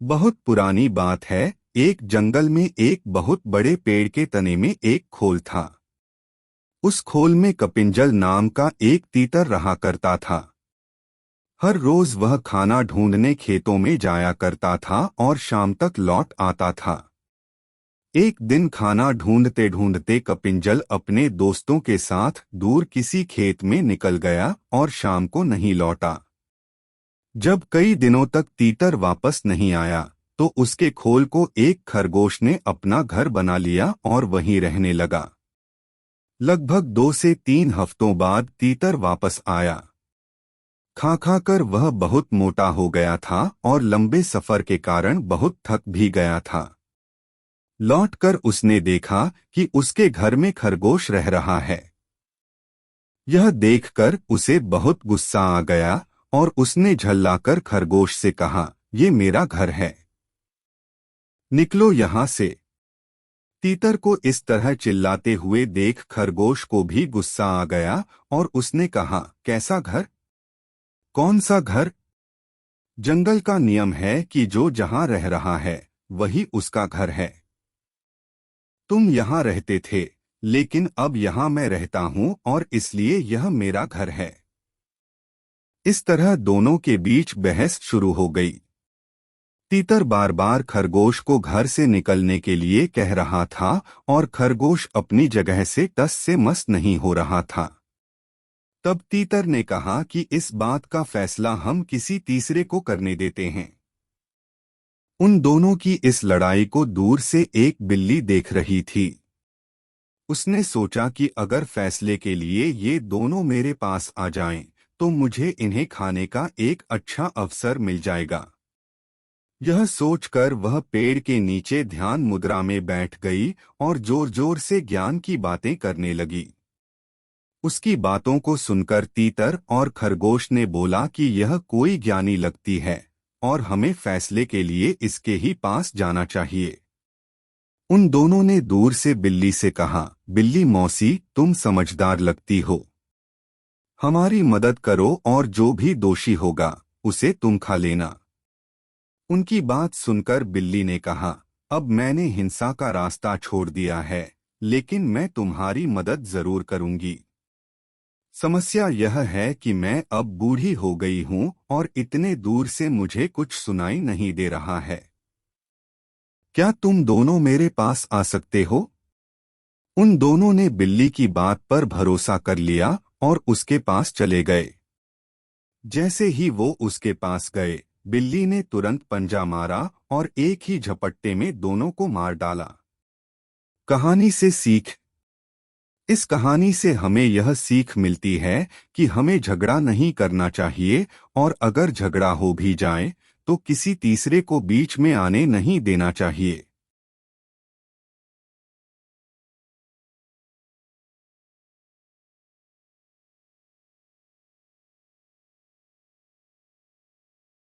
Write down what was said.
बहुत पुरानी बात है। एक जंगल में एक बहुत बड़े पेड़ के तने में एक खोल था। उस खोल में कपिंजल नाम का एक तीतर रहा करता था। हर रोज वह खाना ढूंढने खेतों में जाया करता था और शाम तक लौट आता था। एक दिन खाना ढूंढते ढूंढते कपिंजल अपने दोस्तों के साथ दूर किसी खेत में निकल गया और शाम को नहीं लौटा। जब कई दिनों तक तीतर वापस नहीं आया तो उसके खोल को एक खरगोश ने अपना घर बना लिया और वहीं रहने लगा। लगभग 2 से 3 हफ्तों बाद तीतर वापस आया। खा खा कर वह बहुत मोटा हो गया था और लंबे सफर के कारण बहुत थक भी गया था। लौटकर उसने देखा कि उसके घर में खरगोश रह रहा है। यह देखकर उसे बहुत गुस्सा आ गया और उसने झल्लाकर खरगोश से कहा, ये मेरा घर है, निकलो यहाँ से। तीतर को इस तरह चिल्लाते हुए देख खरगोश को भी गुस्सा आ गया और उसने कहा, कैसा घर? कौन सा घर? जंगल का नियम है कि जो जहां रह रहा है वही उसका घर है। तुम यहाँ रहते थे, लेकिन अब यहाँ मैं रहता हूँ और इसलिए यह मेरा घर है। इस तरह दोनों के बीच बहस शुरू हो गई। तीतर बार बार खरगोश को घर से निकलने के लिए कह रहा था और खरगोश अपनी जगह से टस से मस नहीं हो रहा था। तब तीतर ने कहा कि इस बात का फैसला हम किसी तीसरे को करने देते हैं। उन दोनों की इस लड़ाई को दूर से एक बिल्ली देख रही थी। उसने सोचा कि अगर फैसले के लिए ये दोनों मेरे पास आ जाएं, तो मुझे इन्हें खाने का एक अच्छा अवसर मिल जाएगा। यह सोचकर वह पेड़ के नीचे ध्यान मुद्रा में बैठ गई और जोर जोर से ज्ञान की बातें करने लगी। उसकी बातों को सुनकर तीतर और खरगोश ने बोला कि यह कोई ज्ञानी लगती है और हमें फैसले के लिए इसके ही पास जाना चाहिए। उन दोनों ने दूर से बिल्ली से कहा, बिल्ली मौसी, तुम समझदार लगती हो, हमारी मदद करो और जो भी दोषी होगा उसे तुम खा लेना। उनकी बात सुनकर बिल्ली ने कहा, अब मैंने हिंसा का रास्ता छोड़ दिया है, लेकिन मैं तुम्हारी मदद जरूर करूंगी। समस्या यह है कि मैं अब बूढ़ी हो गई हूं और इतने दूर से मुझे कुछ सुनाई नहीं दे रहा है। क्या तुम दोनों मेरे पास आ सकते हो? उन दोनों ने बिल्ली की बात पर भरोसा कर लिया और उसके पास चले गए। जैसे ही वो उसके पास गए, बिल्ली ने तुरंत पंजा मारा और एक ही झपट्टे में दोनों को मार डाला। कहानी से सीख। इस कहानी से हमें यह सीख मिलती है कि हमें झगड़ा नहीं करना चाहिए और अगर झगड़ा हो भी जाए तो किसी तीसरे को बीच में आने नहीं देना चाहिए।